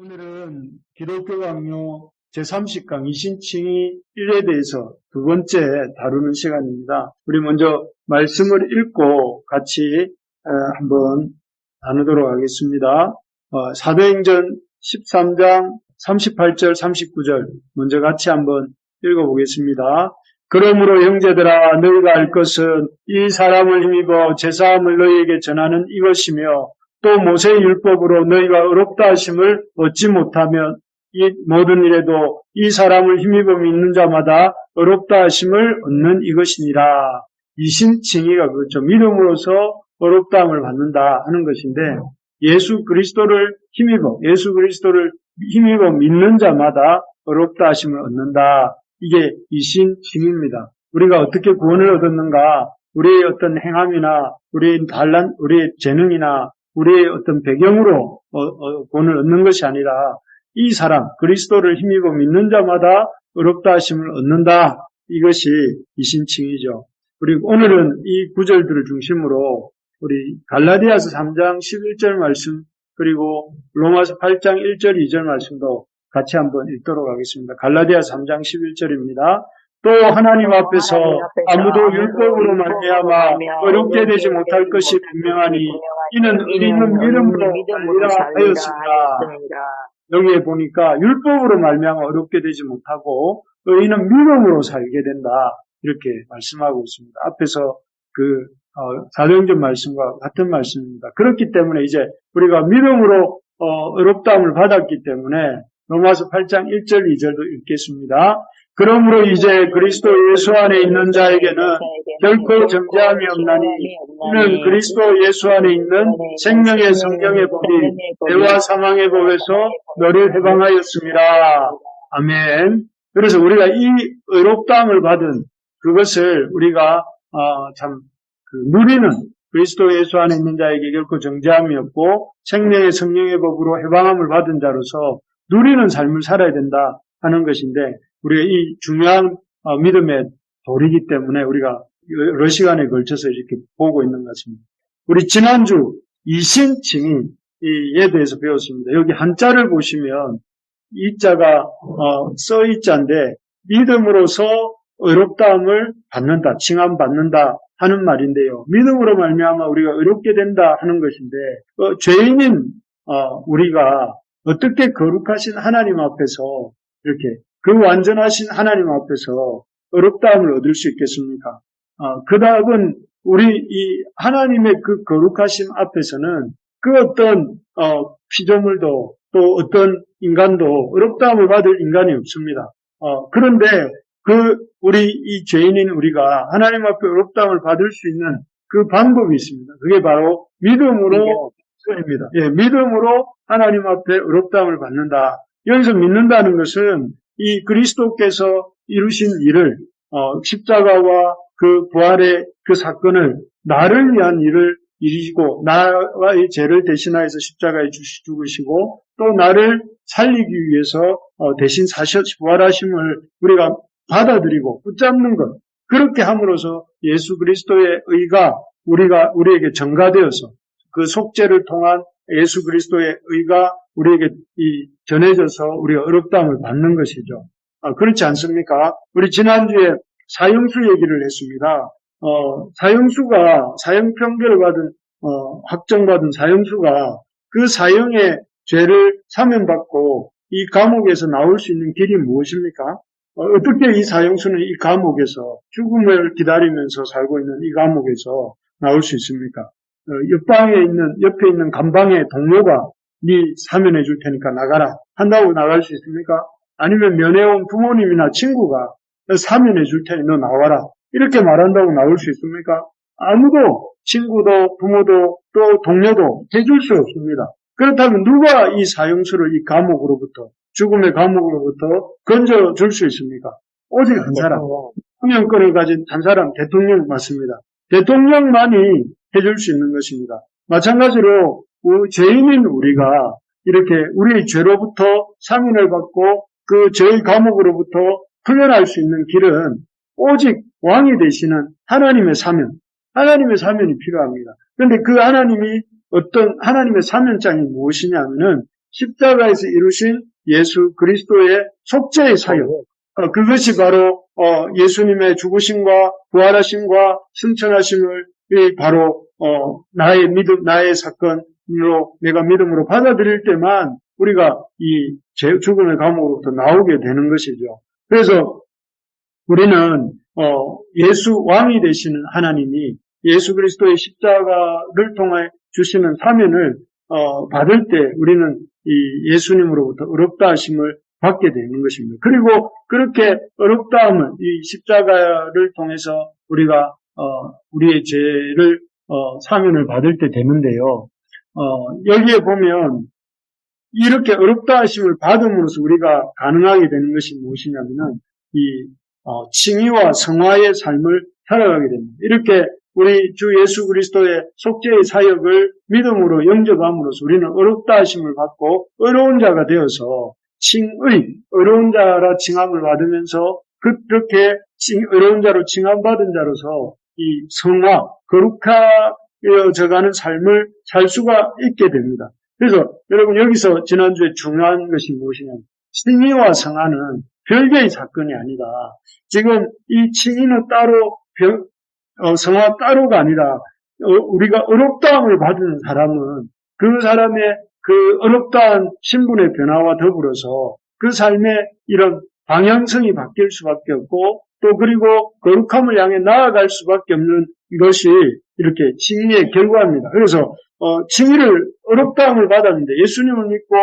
오늘은 기독교 강요 제30강 이신칭의 1에 대해서 두 번째 다루는 시간입니다. 우리 먼저 말씀을 읽고 같이 한번 나누도록 하겠습니다. 사도행전 13장 38절 39절 먼저 같이 한번 읽어보겠습니다. 그러므로 형제들아 너희가 알 것은 이 사람을 힘입어 제사함을 너희에게 전하는 이것이며 또 모세의 율법으로 너희가 의롭다 하심을 얻지 못하면 이 모든 일에도 이 사람을 힘입어 믿는 자마다 의롭다 하심을 얻는 이것이니라. 이신칭의가 그렇죠. 믿음으로서 의롭다함을 받는다 하는 것인데 예수 그리스도를 힘입어 믿는 자마다 의롭다 하심을 얻는다. 이게 이신칭의입니다. 우리가 어떻게 구원을 얻었는가? 우리의 어떤 행함이나 우리의 단란, 우리의 재능이나 우리의 어떤 배경으로 구원을 얻는 것이 아니라 이 사람 그리스도를 힘입어 믿는 자마다 의롭다 하심을 얻는다. 이것이 이신칭의죠. 그리고 오늘은 이 구절들을 중심으로 우리 갈라디아서 3장 11절 말씀 그리고 로마서 8장 1절 2절 말씀도 같이 한번 읽도록 하겠습니다. 갈라디아서 3장 11절입니다. 또 하나님 앞에서 아무도 율법으로 말미암아 어렵게 되지 못할 것이 분명하니 이는 의인은 믿음으로 살리라 하였습니다. 여기에 보니까 율법으로 말미암아 어렵게 되지 못하고 의인은 믿음으로 살게 된다. 이렇게 말씀하고 있습니다. 앞에서 사도행전 말씀과 같은 말씀입니다. 그렇기 때문에 이제 우리가 믿음으로 의롭다함을 받았기 때문에 로마서 8장 1절 2절도 읽겠습니다. 그러므로 이제 그리스도 예수 안에 있는 자에게는 결코 정죄함이 없나니 이는 그리스도 예수 안에 있는 생명의 성경의 법이 죄와 사망의 법에서 너를 해방하였습니다. 아멘. 그래서 우리가 이 의롭다함을 받은 그것을 우리가 누리는 그리스도 예수 안에 있는 자에게 결코 정죄함이 없고 생명의 성령의 법으로 해방함을 받은 자로서 누리는 삶을 살아야 된다 하는 것인데 우리가 이 중요한 믿음의 도리이기 때문에 우리가 여러 시간에 걸쳐서 이렇게 보고 있는 것 같습니다. 우리 지난주 이신칭의에 대해서 배웠습니다. 여기 한자를 보시면 이 자가 써있자인데 믿음으로서 의롭다함을 받는다, 칭함 받는다 하는 말인데요. 믿음으로 말미암아 우리가 의롭게 된다 하는 것인데 죄인인 우리가 어떻게 거룩하신 하나님 앞에서 이렇게 그 완전하신 하나님 앞에서 의롭다함을 얻을 수 있겠습니까? 그 답은 우리 이 하나님의 그 거룩하심 앞에서는 그 어떤 피조물도 또 어떤 인간도 의롭다함을 받을 인간이 없습니다. 그런데 우리 이 죄인인 우리가 하나님 앞에 의롭다함을 받을 수 있는 그 방법이 있습니다. 그게 바로 믿음으로 입니다. 예, 믿음으로 하나님 앞에 의롭다함을 받는다. 여기서 믿는다는 것은 이 그리스도께서 이루신 일을 십자가와 그 부활의 그 사건을 나를 위한 일을 이루시고 나의 죄를 대신하여서 십자가에 죽으시고 또 나를 살리기 위해서 대신 부활하심을 우리가 받아들이고 붙잡는 것 그렇게 함으로써 예수 그리스도의 의가 우리에게 전가되어서 그 속죄를 통한 예수 그리스도의 의가 우리에게 전해져서 우리가 의롭다함을 받는 것이죠. 그렇지 않습니까? 우리 지난주에 사형수 얘기를 했습니다. 사형평결을 받은, 확정받은 사형수가 그 사형의 죄를 사면받고 이 감옥에서 나올 수 있는 길이 무엇입니까? 어떻게 이 사형수는 이 감옥에서 죽음을 기다리면서 살고 있는 이 감옥에서 나올 수 있습니까? 옆에 있는 감방의 동료가 네 사면해 줄 테니까 나가라 한다고 나갈 수 있습니까? 아니면 면회온 부모님이나 친구가 사면해 줄 테니 너 나와라 이렇게 말한다고 나올 수 있습니까? 아무도 친구도 부모도 또 동료도 해줄 수 없습니다. 그렇다면 누가 이 사형수를 이 감옥으로부터 죽음의 감옥으로부터 건져줄 수 있습니까? 오직 한 사람, 투명권을 가진 한 사람, 대통령 맞습니다. 대통령만이 해줄 수 있는 것입니다. 마찬가지로 죄인인 우리가 이렇게 우리의 죄로부터 사면을 받고 그 죄의 감옥으로부터 풀려날 수 있는 길은 오직 왕이 되시는 하나님의 사면이 필요합니다. 그런데 그 하나님의 사면장이 무엇이냐면은 십자가에서 이루신 예수 그리스도의 속죄의 사역, 그것이 바로 예수님의 죽으심과 부활하심과 승천하심을 바로 나의 믿음, 나의 사건으로 내가 믿음으로 받아들일 때만 우리가 이 죽음의 감옥으로부터 나오게 되는 것이죠. 그래서 우리는 예수 왕이 되시는 하나님이 예수 그리스도의 십자가를 통해 주시는 사면을 받을 때 우리는 이 예수님으로부터 의롭다 하심을 받게 되는 것입니다. 그리고 그렇게 의롭다함을 이 십자가를 통해서 우리가 우리의 죄를 사면을 받을 때 되는데요. 여기에 보면 이렇게 의롭다 하심을 받음으로써 우리가 가능하게 되는 것이 무엇이냐면은 이 칭의와 성화의 삶을 살아가게 됩니다. 이렇게 우리 주 예수 그리스도의 속죄의 사역을 믿음으로 영접함으로써 우리는 의롭다 하심을 받고 의로운 자가 되어서 의로운 자라 칭함을 받으면서 그렇게 의로운 자로 칭함받은 자로서 이 성화, 거룩하여져가는 삶을 살 수가 있게 됩니다. 그래서 여러분 여기서 지난주에 중요한 것이 무엇이냐면 칭의와 성화는 별개의 사건이 아니다. 지금 이 칭의는 따로 성화 따로가 아니라 우리가 의롭다함을 받은 사람은 그 사람의 그 의롭다한 신분의 변화와 더불어서 그 삶의 이런 방향성이 바뀔 수밖에 없고 또 그리고 거룩함을 향해 나아갈 수밖에 없는 것이 이렇게 칭의의 결과입니다. 그래서 칭의를 의롭다함을 받았는데 예수님을 믿고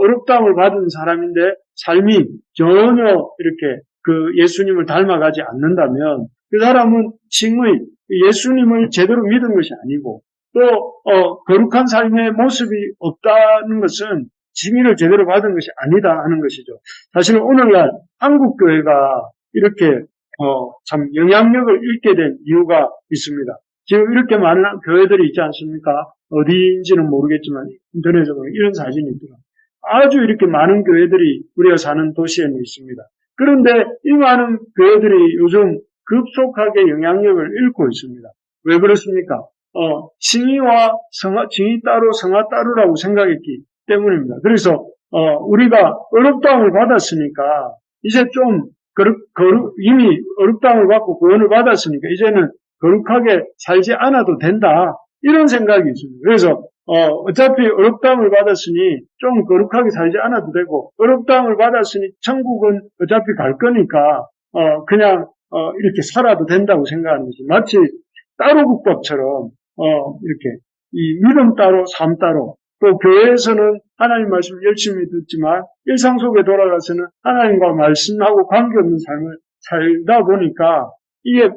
의롭다함을 받은 사람인데 삶이 전혀 이렇게 그 예수님을 닮아가지 않는다면 그 사람은 칭의 예수님을 제대로 믿은 것이 아니고 또 거룩한 삶의 모습이 없다는 것은 칭의를 제대로 받은 것이 아니다 하는 것이죠. 사실은 오늘날 한국 교회가 이렇게 참 영향력을 잃게 된 이유가 있습니다. 지금 이렇게 많은 교회들이 있지 않습니까? 어디인지는 모르겠지만 인터넷에 보면 이런 사진이 있더라고요. 아주 이렇게 많은 교회들이 우리가 사는 도시에는 있습니다. 그런데 이 많은 교회들이 요즘 급속하게 영향력을 잃고 있습니다. 왜 그렇습니까? 칭의와 칭의 따로 성화 따로라고 생각했기 때문입니다. 그래서 우리가 의롭다함을 받았으니까 이제 좀 이미 의롭다함을 받고 구원을 받았으니까 이제는 거룩하게 살지 않아도 된다. 이런 생각이 있습니다. 그래서 어차피 의롭다함을 받았으니 좀 거룩하게 살지 않아도 되고 의롭다함을 받았으니 천국은 어차피 갈 거니까 그냥 이렇게 살아도 된다고 생각하는 것이 마치 따로국밥처럼 이렇게 이 믿음 따로 삶 따로 또 교회에서는 하나님 말씀을 열심히 듣지만 일상 속에 돌아가서는 하나님과 말씀하고 관계없는 삶을 살다 보니까 이게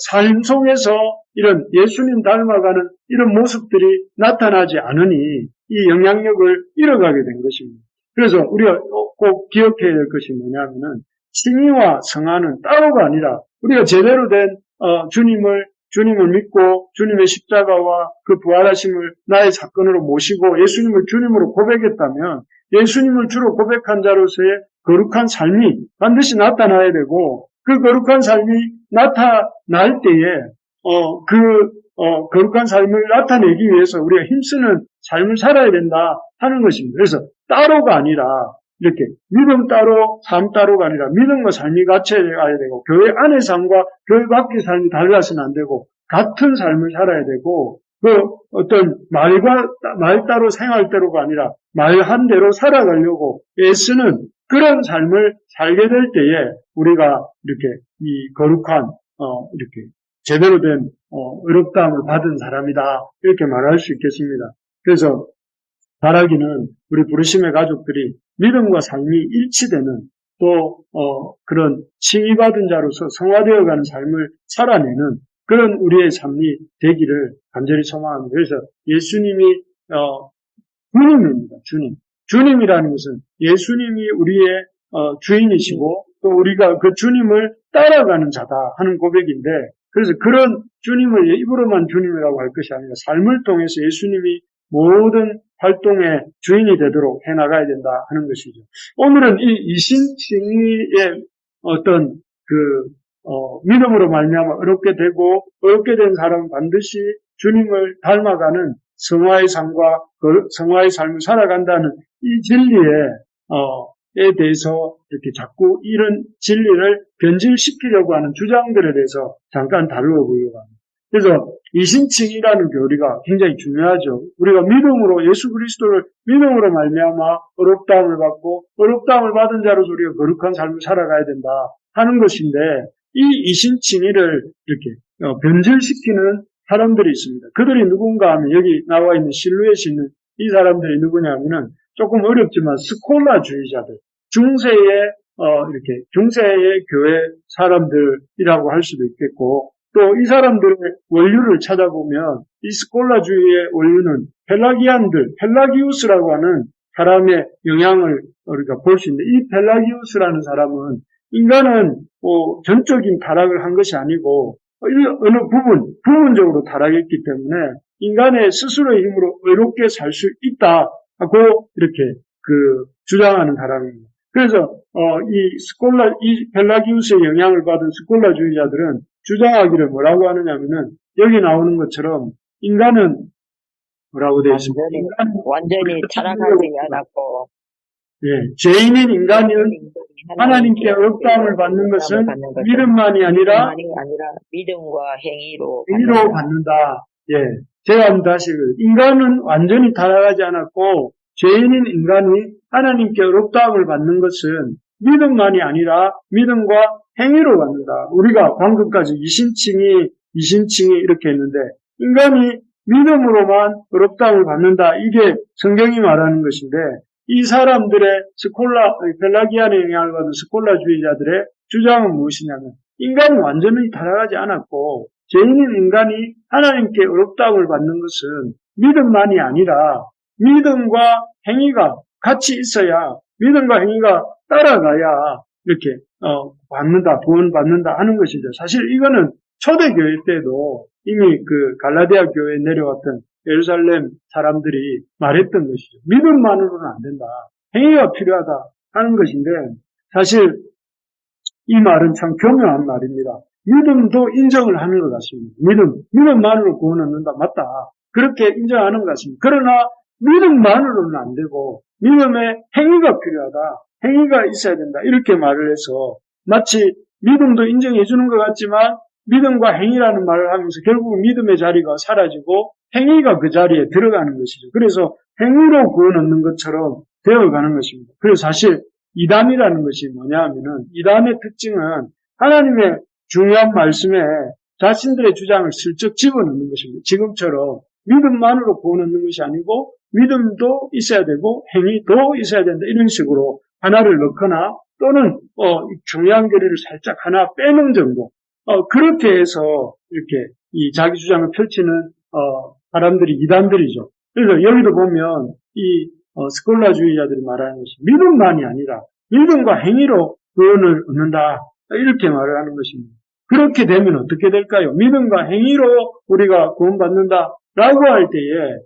삶 속에서 이런 예수님 닮아가는 이런 모습들이 나타나지 않으니 이 영향력을 잃어가게 된 것입니다. 그래서 우리가 꼭 기억해야 될 것이 뭐냐면은 칭의와 성화는 따로가 아니라 우리가 제대로 된 주님을 믿고 주님의 십자가와 그 부활하심을 나의 사건으로 모시고 예수님을 주님으로 고백했다면 예수님을 주로 고백한 자로서의 거룩한 삶이 반드시 나타나야 되고 그 거룩한 삶이 나타날 때에 거룩한 삶을 나타내기 위해서 우리가 힘쓰는 삶을 살아야 된다 하는 것입니다. 그래서 따로가 아니라 이렇게 믿음 따로 삶 따로가 아니라 믿음과 삶이 같이 가야 되고 교회 안의 삶과 교회 밖의 삶이 달라서는 안 되고 같은 삶을 살아야 되고 그 어떤 말 따로 생활 따로가 아니라 말 한 대로 살아가려고 애쓰는 그런 삶을 살게 될 때에 우리가 이렇게 이 거룩한 이렇게 제대로 된 의롭다함을 받은 사람이다 이렇게 말할 수 있겠습니다. 그래서 바라기는 우리 부르심의 가족들이 믿음과 삶이 일치되는 또 그런 칭의받은 자로서 성화되어가는 삶을 살아내는 그런 우리의 삶이 되기를 간절히 소망합니다. 그래서 예수님이 주님입니다. 주님이라는 것은 예수님이 우리의 주인이시고 또 우리가 그 주님을 따라가는 자다 하는 고백인데 그래서 그런 주님을 입으로만 주님이라고 할 것이 아니라 삶을 통해서 예수님이 모든 활동의 주인이 되도록 해나가야 된다 하는 것이죠. 오늘은 이 이신칭의의 어떤 믿음으로 말미암아 어렵게 되고 어렵게 된 사람은 반드시 주님을 닮아가는 성화의 삶과 성화의 삶을 살아간다는 이 진리에 대해서 이렇게 자꾸 이런 진리를 변질시키려고 하는 주장들에 대해서 잠깐 다루어 보려고 합니다. 그래서 이신칭이라는 교리가 굉장히 중요하죠. 우리가 믿음으로 예수 그리스도를 믿음으로 말미암아 의롭다함을 받고 의롭다함을 받은 자로서 우리가 거룩한 삶을 살아가야 된다 하는 것인데 이 이신칭의를 이렇게 변질시키는 사람들이 있습니다. 그들이 누군가 하면 여기 나와 있는 실루엣이 있는 이 사람들이 누구냐 하면은 조금 어렵지만 스콜라주의자들, 중세의 교회 사람들이라고 할 수도 있겠고 또 이 사람들의 원류를 찾아보면 이 스콜라주의의 원류는 펠라기우스라고 하는 사람의 영향을 우리가 볼 수 있는데 이 펠라기우스라는 사람은 인간은 전적인 타락을 한 것이 아니고 어느 부분적으로 타락했기 때문에 인간의 스스로의 힘으로 의롭게 살 수 있다고 이렇게 주장하는 사람입니다. 그래서 이 펠라기우스의 영향을 받은 스콜라주의자들은 주장하기를 뭐라고 하느냐면은 여기 나오는 것처럼 인간은 뭐라고 되어 있습니다. 완전히 타락하지 않았고 죄인인 인간은 하나님께 의롭다함을 받는 것은 믿음만이 아니라 믿음과 행위로 받는다. 제가 한번 다시 인간은 완전히 타락하지 않았고 죄인인 인간이 하나님께 의롭다함을 받는 것은 믿음만이 아니라 믿음과 행위로 받는다. 우리가 방금까지 이신칭이 이렇게 했는데 인간이 믿음으로만 의롭다함을 받는다. 이게 성경이 말하는 것인데 이 사람들의 펠라기안의 영향을 받은 스콜라주의자들의 주장은 무엇이냐면 인간이 완전히 타락하지 않았고 죄인인 인간이 하나님께 의롭다함을 받는 것은 믿음만이 아니라 믿음과 행위가 같이 있어야 믿음과 행위가 따라가야 이렇게 구원 받는다 하는 것이죠. 사실 이거는 초대교회 때도 이미 갈라디아 교회에 내려왔던 예루살렘 사람들이 말했던 것이죠. 믿음만으로는 안 된다. 행위가 필요하다 하는 것인데 사실 이 말은 참 교묘한 말입니다. 믿음도 인정을 하는 것 같습니다. 믿음만으로 구원 얻는다. 맞다. 그렇게 인정하는 것 같습니다. 그러나 믿음만으로는 안 되고 믿음에 행위가 필요하다. 행위가 있어야 된다. 이렇게 말을 해서 마치 믿음도 인정해 주는 것 같지만 믿음과 행위라는 말을 하면서 결국 믿음의 자리가 사라지고 행위가 그 자리에 들어가는 것이죠. 그래서 행위로 구원 얻는 것처럼 되어가는 것입니다. 그래서 사실 이단이라는 것이 뭐냐 하면은 이단의 특징은 하나님의 중요한 말씀에 자신들의 주장을 슬쩍 집어넣는 것입니다. 지금처럼 믿음만으로 구원 얻는 것이 아니고 믿음도 있어야 되고 행위도 있어야 된다. 이런 식으로 하나를 넣거나 또는 중요한 교리를 살짝 하나 빼는 정도. 그렇게 해서 이렇게 이 자기 주장을 펼치는 사람들이 이단들이죠. 그래서 여기도 보면 이 스콜라주의자들이 말하는 것이 믿음만이 아니라 믿음과 행위로 구원을 얻는다. 이렇게 말을 하는 것입니다. 그렇게 되면 어떻게 될까요? 믿음과 행위로 우리가 구원받는다라고 할 때에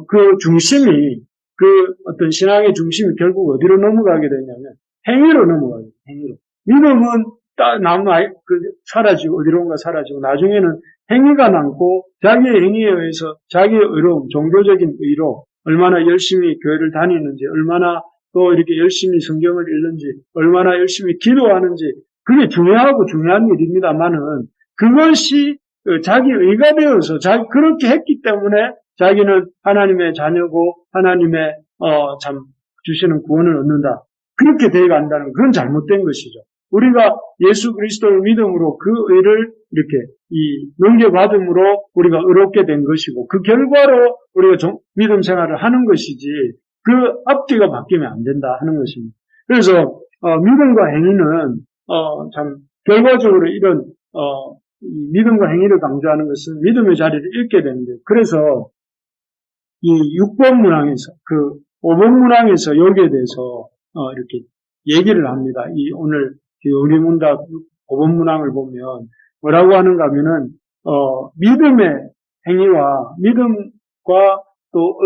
그 중심이 어떤 신앙의 중심이 결국 어디로 넘어가게 되냐면 행위로 넘어가요. 행위로. 믿음은 사라지고 어디론가 사라지고 나중에는 행위가 남고 자기의 행위에 의해서 자기의 의로움, 종교적인 의로 얼마나 열심히 교회를 다니는지, 얼마나 또 이렇게 열심히 성경을 읽는지, 얼마나 열심히 기도하는지, 그게 중요하고 중요한 일입니다만은 그것이 자기 의가 되어서 그렇게 했기 때문에 자기는 하나님의 자녀고 하나님의 참 주시는 구원을 얻는다. 그렇게 되어간다는 그건 잘못된 것이죠. 우리가 예수 그리스도를 믿음으로 그 의를 이렇게 넘겨받음으로 우리가 의롭게 된 것이고 그 결과로 우리가 믿음 생활을 하는 것이지 그 앞뒤가 바뀌면 안 된다 하는 것입니다. 그래서 믿음과 행위는 참 결과적으로 이런 이 믿음과 행위를 강조하는 것은 믿음의 자리를 잃게 되는데 그래서 이 6번 문항에서 5번 문항에서 여기에 대해서 이렇게 얘기를 합니다. 오늘 우리 문답 5번 문항을 보면 뭐라고 하는가 하면은 믿음의 행위와 믿음과 또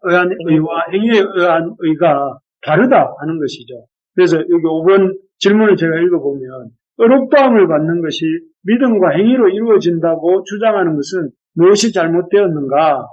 의한 의와 행위에 의한 의가 다르다 하는 것이죠. 그래서 여기 5번 질문을 제가 읽어보면 의롭다함을 받는 것이 믿음과 행위로 이루어진다고 주장하는 것은 무엇이 잘못되었는가?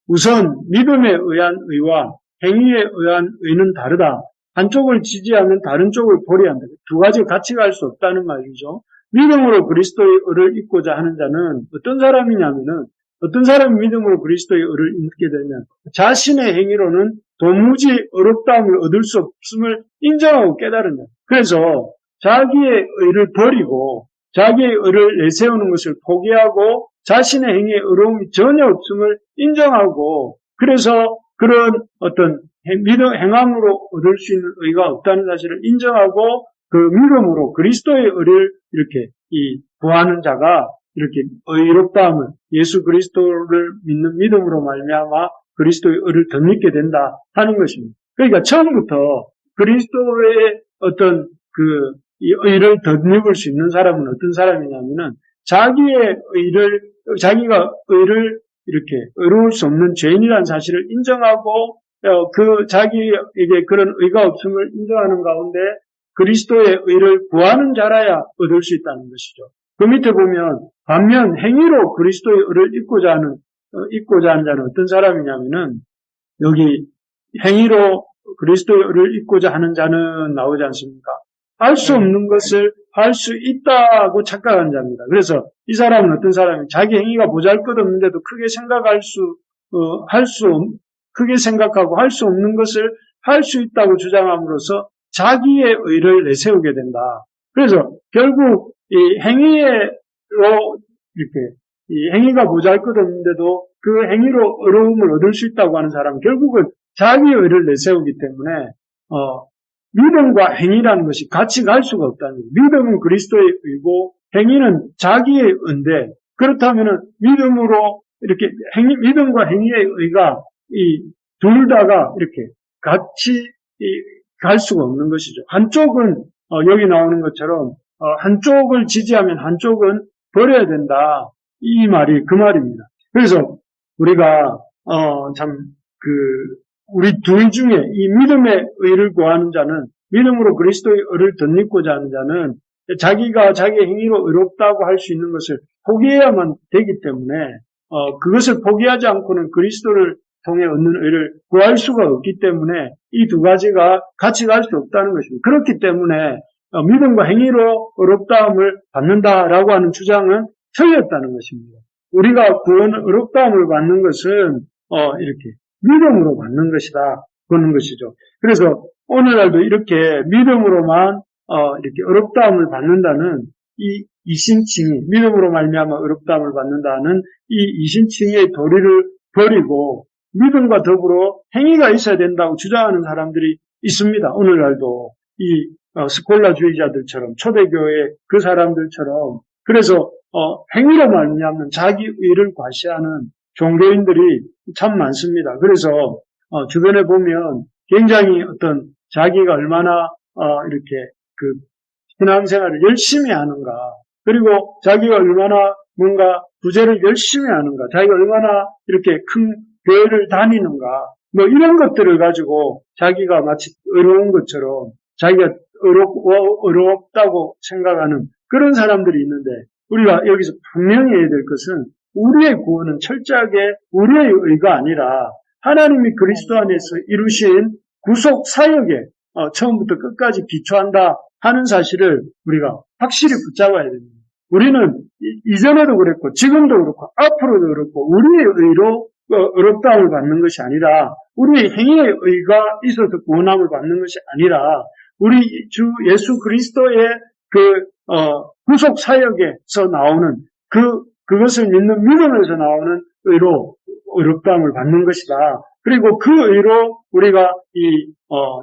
우선 믿음에 의한 의와 행위에 의한 의는 다르다. 한쪽을 지지하면 다른 쪽을 버려야 한다. 두 가지가 같이 갈 수 없다는 말이죠. 믿음으로 그리스도의 의를 입고자 하는 자는 어떤 사람이냐면은 어떤 사람이 믿음으로 그리스도의 의를 입게 되면 자신의 행위로는 도무지 어렵다함을 얻을 수 없음을 인정하고 깨달은다. 그래서 자기의 의를 버리고 자기의 의를 내세우는 것을 포기하고 자신의 행위에 어려움이 전혀 없음을 인정하고 그래서 그런 어떤 행함으로 얻을 수 있는 의가 없다는 사실을 인정하고 그 믿음으로 그리스도의 의를 이렇게 구하는 자가 이렇게 의롭다함을 예수 그리스도를 믿는 믿음으로 말미암아 그리스도의 의를 덧입게 된다 하는 것입니다. 그러니까 처음부터 그리스도의 어떤 그 의를 덧입을 수 있는 사람은 어떤 사람이냐면은 자기가 의를 이렇게 의로울 수 없는 죄인이라는 사실을 인정하고 그 자기에게 그런 의가 없음을 인정하는 가운데 그리스도의 의를 구하는 자라야 얻을 수 있다는 것이죠. 그 밑에 보면 반면 행위로 그리스도의 의를 입고자 하는 자는 어떤 사람이냐면은 여기 행위로 그리스도의 의를 입고자 하는 자는 나오지 않습니까? 할 수 없는 것을 할 수 있다고 착각한 자입니다. 그래서 이 사람은 어떤 사람이 자기 행위가 보잘것없는데도 크게 생각하고 할 수 없는 것을 할 수 있다고 주장함으로써 자기의 의를 내세우게 된다. 그래서 결국 이 행위로 이렇게 이 행위가 보잘것없는데도 그 행위로 어려움을 얻을 수 있다고 하는 사람은 결국은 자기의 의를 내세우기 때문에 믿음과 행위라는 것이 같이 갈 수가 없다는 거예요. 믿음은 그리스도의 의고 행위는 자기의 의인데 그렇다면은 믿음과 행위의 의가 이 둘 다가 이렇게 같이 갈 수가 없는 것이죠. 한쪽은 여기 나오는 것처럼 한쪽을 지지하면 한쪽은 버려야 된다. 이 말이 그 말입니다. 그래서 우리가 우리 둘 중에 이 믿음의 의를 구하는 자는 믿음으로 그리스도의 의를 덧입고자 하는 자는 자기가 자기의 행위로 의롭다고 할 수 있는 것을 포기해야만 되기 때문에 그것을 포기하지 않고는 그리스도를 통해 얻는 의를 구할 수가 없기 때문에 이 두 가지가 같이 갈 수 없다는 것입니다. 그렇기 때문에 믿음과 행위로 의롭다함을 받는다라고 하는 주장은 틀렸다는 것입니다. 우리가 의롭다함을 받는 것은 이렇게 믿음으로 받는 것이다. 그러는 것이죠. 그래서 오늘날도 이렇게 믿음으로만 이렇게 의롭다함을 받는다는 이 이신칭의 믿음으로 말미암아 의롭다함을 받는다는 이 이신칭의 도리를 버리고 믿음과 더불어 행위가 있어야 된다고 주장하는 사람들이 있습니다. 오늘날도 이 스콜라주의자들처럼 초대교회 그 사람들처럼 그래서 행위로 말미암는 자기 의를 과시하는 종교인들이 참 많습니다. 그래서 주변에 보면 굉장히 어떤 자기가 얼마나 이렇게 그 신앙생활을 열심히 하는가, 그리고 자기가 얼마나 뭔가 구제를 열심히 하는가, 자기가 얼마나 이렇게 큰 교회를 다니는가, 뭐 이런 것들을 가지고 자기가 마치 의로운 것처럼 자기가 의롭다고 생각하는 그런 사람들이 있는데 우리가 여기서 분명히 해야 될 것은 우리의 구원은 철저하게 우리의 의가 아니라 하나님이 그리스도 안에서 이루신 구속 사역에 처음부터 끝까지 기초한다 하는 사실을 우리가 확실히 붙잡아야 됩니다. 우리는 이전에도 그랬고 지금도 그렇고 앞으로도 그렇고 우리의 의로 의롭다함을 받는 것이 아니라 우리의 행위의 의가 있어서 구원함을 받는 것이 아니라 우리 주 예수 그리스도의 구속 사역에서 나오는 그것을 믿는 믿음에서 나오는 의로 의롭다함을 받는 것이다. 그리고 그 의로 우리가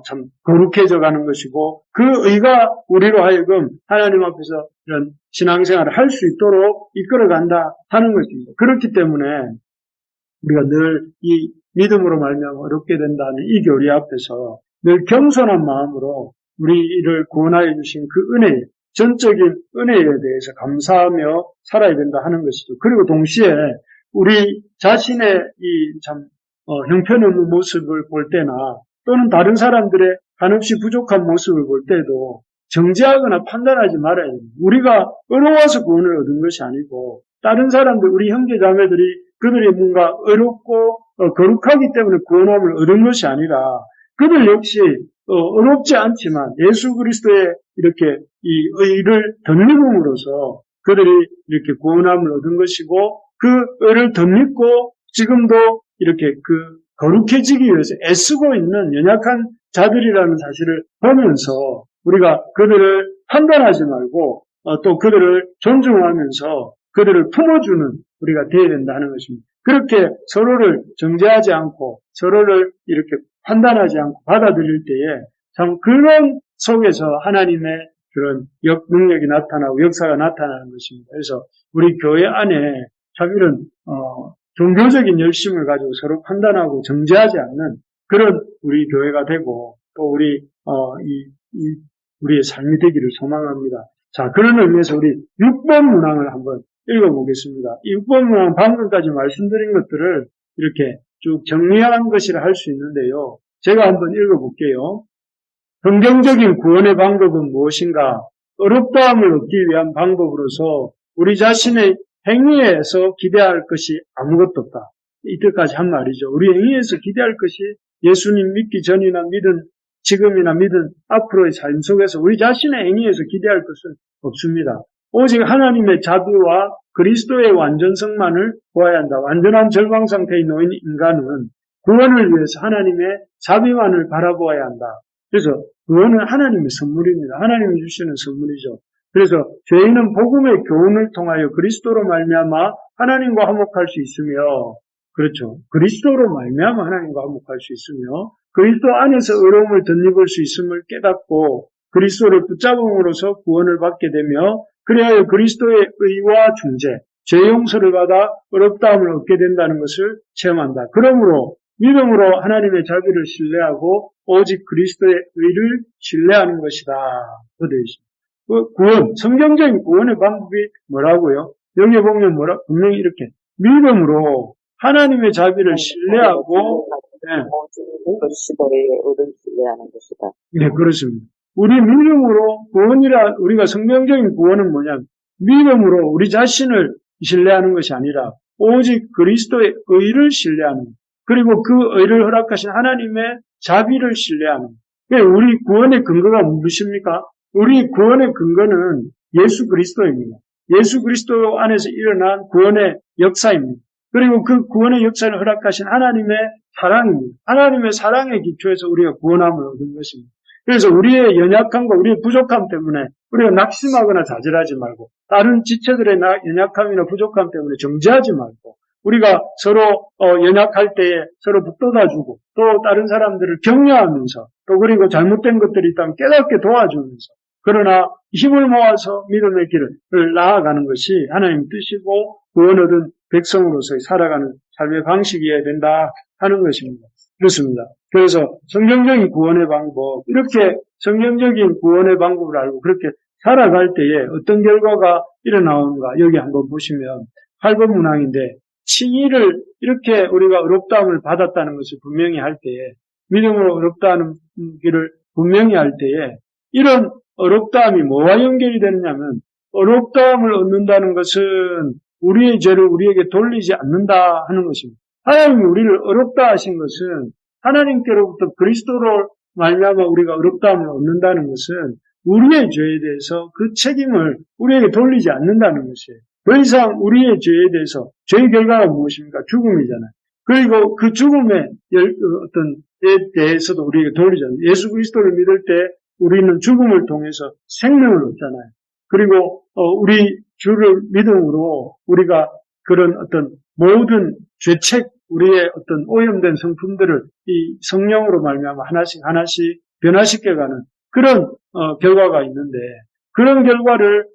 참 거룩해져 가는 것이고 그 의가 우리로 하여금 하나님 앞에서 이런 신앙생활을 할 수 있도록 이끌어 간다 하는 것입니다. 그렇기 때문에 우리가 늘 이 믿음으로 말미암아 어렵게 된다는 이 교리 앞에서 늘 겸손한 마음으로 우리를 구원하여 주신 그 은혜, 전적인 은혜에 대해서 감사하며 살아야 된다 하는 것이죠. 그리고 동시에 우리 자신의 이 참 형편없는 모습을 볼 때나 또는 다른 사람들의 한없이 부족한 모습을 볼 때도 정죄하거나 판단하지 말아야 됩니다. 우리가 의로워서 구원을 얻은 것이 아니고 다른 사람들, 우리 형제 자매들이 그들이 뭔가 어렵고 거룩하기 때문에 구원함을 얻은 것이 아니라 그들 역시 어렵지 않지만 예수 그리스도의 이렇게 이 의를 덧입음으로써 그들이 이렇게 구원함을 얻은 것이고 그 의를 덧입고 지금도 이렇게 그 거룩해지기 위해서 애쓰고 있는 연약한 자들이라는 사실을 보면서 우리가 그들을 판단하지 말고 또 그들을 존중하면서 그들을 품어주는 우리가 되어야 된다는 것입니다. 그렇게 서로를 정죄하지 않고 서로를 이렇게 판단하지 않고 받아들일 때에 참 그런 속에서 하나님의 그런 능력이 나타나고 역사가 나타나는 것입니다. 그래서 우리 교회 안에 참 이런 종교적인 열심을 가지고 서로 판단하고 정죄하지 않는 그런 우리 교회가 되고 또 우리의 삶이 되기를 소망합니다. 자, 그런 의미에서 우리 6번 문항을 한번 읽어보겠습니다. 이 6번 문항 방금까지 말씀드린 것들을 이렇게 쭉 정리한 것이라 할 수 있는데요. 제가 한번 읽어볼게요. 성경적인 구원의 방법은 무엇인가? 어렵다함을 얻기 위한 방법으로서 우리 자신의 행위에서 기대할 것이 아무것도 없다. 이때까지 한 말이죠. 우리 행위에서 기대할 것이 예수님 믿기 전이나 믿은 지금이나 믿은 앞으로의 삶 속에서 우리 자신의 행위에서 기대할 것은 없습니다. 오직 하나님의 자비와 그리스도의 완전성만을 보아야 한다. 완전한 절망 상태에 놓인 인간은 구원을 위해서 하나님의 자비만을 바라보아야 한다. 그래서 구원은 하나님의 선물입니다. 하나님이 주시는 선물이죠. 그래서 죄인은 복음의 교훈을 통하여 그리스도로 말미암아 하나님과 화목할 수 있으며, 그렇죠. 그리스도로 말미암아 하나님과 화목할 수 있으며 그리스도 안에서 의로움을 덧입을 수 있음을 깨닫고 그리스도를 붙잡음으로써 구원을 받게 되며 그래야 그리스도의 의와 중재, 죄 용서를 받아 어렵다함을 얻게 된다는 것을 체험한다. 그러므로 믿음으로 하나님의 자비를 신뢰하고 오직 그리스도의 의를 신뢰하는 것이다. 그 되어 있습니다. 구원, 성경적인 구원의 방법이 뭐라고요? 여기 보면 분명히 이렇게 믿음으로 하나님의 자비를 신뢰하고 그리스도의 의를 신뢰하는 것이다. 네, 그렇습니다. 우리 믿음으로 우리가 성경적인 구원은 뭐냐면 믿음으로 우리 자신을 신뢰하는 것이 아니라 오직 그리스도의 의를 신뢰하는 것. 그리고 그 의를 허락하신 하나님의 자비를 신뢰하는 것. 우리 구원의 근거가 무엇입니까? 우리 구원의 근거는 예수 그리스도입니다. 예수 그리스도 안에서 일어난 구원의 역사입니다. 그리고 그 구원의 역사를 허락하신 하나님의 사랑입니다. 하나님의 사랑의 기초에서 우리가 구원함을 얻은 것입니다. 그래서 우리의 연약함과 우리의 부족함 때문에 우리가 낙심하거나 좌절하지 말고 다른 지체들의 연약함이나 부족함 때문에 정죄하지 말고 우리가 서로 연약할 때에 서로 북돋아주고 또 다른 사람들을 격려하면서 또 그리고 잘못된 것들이 있다면 깨닫게 도와주면서 그러나 힘을 모아서 믿음의 길을 나아가는 것이 하나님 뜻이고 구원 얻은 백성으로서의 살아가는 삶의 방식이어야 된다 하는 것입니다. 그렇습니다. 그래서 성경적인 구원의 방법, 이렇게 성경적인 구원의 방법을 알고 그렇게 살아갈 때에 어떤 결과가 일어나오는가 여기 한번 보시면 8번 문항인데 칭의를 이렇게 우리가 어렵다함을 받았다는 것을 분명히 할 때에 믿음으로 어렵다는 길을 분명히 할 때에 이런 어렵다함이 뭐와 연결이 되느냐면 어렵다함을 얻는다는 것은 우리의 죄를 우리에게 돌리지 않는다 하는 것입니다. 하나님이 우리를 어렵다 하신 것은 하나님께로부터 그리스도로 말미암아 우리가 어렵다함을 얻는다는 것은 우리의 죄에 대해서 그 책임을 우리에게 돌리지 않는다는 것이에요. 더 이상 우리의 죄에 대해서 죄의 결과가 무엇입니까? 죽음이잖아요. 그리고 그 죽음의 어떤 에 대해서도 우리에게 돌리지 않아요. 예수 그리스도를 믿을 때 우리는 죽음을 통해서 생명을 얻잖아요. 그리고 우리 주를 믿음으로 우리가 그런 어떤 모든 죄책, 우리의 어떤 오염된 성품들을 이 성령으로 말미암아 하나씩 변화시켜가는 그런 결과가 있는데 그런 결과를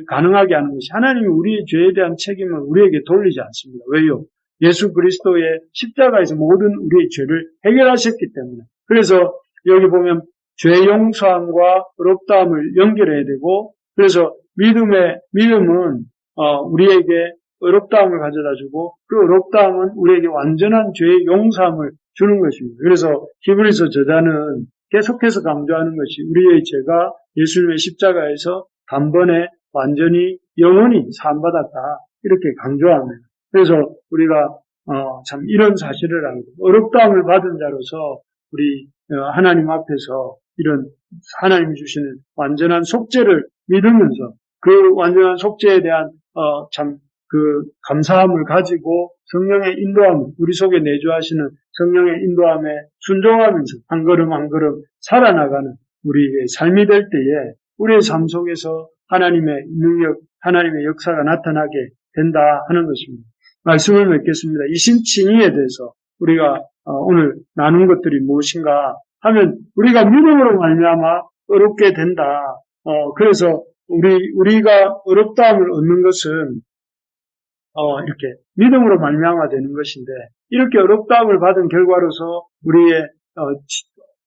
가능하게 하는 것이 하나님이 우리의 죄에 대한 책임을 우리에게 돌리지 않습니다. 왜요? 예수 그리스도의 십자가에서 모든 우리의 죄를 해결하셨기 때문에. 그래서 여기 보면 죄 용서함과 어렵다함을 연결해야 되고 그래서 믿음은 우리에게 어렵다함을 가져다주고 그 어렵다함은 우리에게 완전한 죄의 용서함을 주는 것입니다. 그래서 히브리서 저자는 계속해서 강조하는 것이 우리의 죄가 예수님의 십자가에서 단번에 완전히 영원히 사함받았다 이렇게 강조합니다. 그래서 우리가 참 이런 사실을 알고 어렵다함을 받은 자로서 우리 하나님 앞에서 이런 하나님이 주시는 완전한 속죄를 믿으면서 그 완전한 속죄에 대한 참 그 감사함을 가지고 성령의 인도함, 우리 속에 내주하시는 성령의 인도함에 순종하면서 한 걸음 한 걸음 살아나가는 우리의 삶이 될 때에 우리의 삶 속에서 하나님의 능력, 하나님의 역사가 나타나게 된다 하는 것입니다. 말씀을 맺겠습니다. 이 신칭의에 대해서 우리가 오늘 나눈 것들이 무엇인가 하면 우리가 믿음으로 말미암아 어렵게 된다. 그래서 우리가 어렵다함을 얻는 것은 이렇게 믿음으로 말미암아 되는 것인데 이렇게 어렵다함을 받은 결과로서 우리의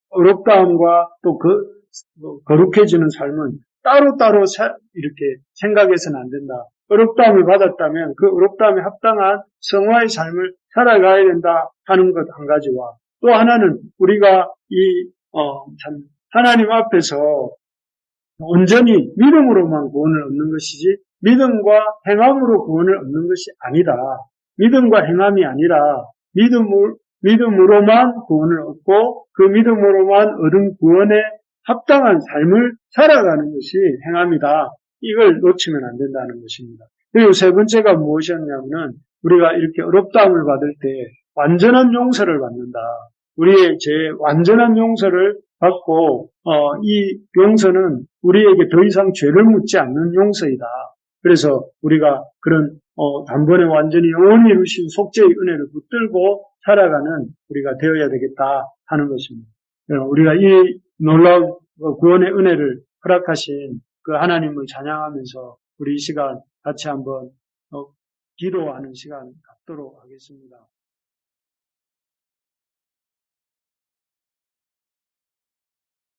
어렵다함과 또 거룩해지는 삶은 따로따로 이렇게 생각해서는 안 된다. 어렵다함을 받았다면 그 어렵다함에 합당한 성화의 삶을 살아가야 된다 하는 것 한 가지와 또 하나는 우리가 참 하나님 앞에서 온전히 믿음으로만 구원을 얻는 것이지 믿음과 행함으로 구원을 얻는 것이 아니다. 믿음과 행함이 아니라 믿음으로만 구원을 얻고 그 믿음으로만 얻은 구원에 합당한 삶을 살아가는 것이 행함이다. 이걸 놓치면 안 된다는 것입니다. 그리고 세 번째가 무엇이었냐면 우리가 이렇게 어렵다함을 받을 때 완전한 용서를 받는다. 우리의 죄 완전한 용서를 받고 이 용서는 우리에게 더 이상 죄를 묻지 않는 용서이다. 그래서 우리가 그런 단번에 완전히 영원히 이루신 속죄의 은혜를 붙들고 살아가는 우리가 되어야 되겠다 하는 것입니다. 우리가 이 놀라운 구원의 은혜를 허락하신 그 하나님을 찬양하면서 우리 이 시간 같이 한번 기도하는 시간 갖도록 하겠습니다.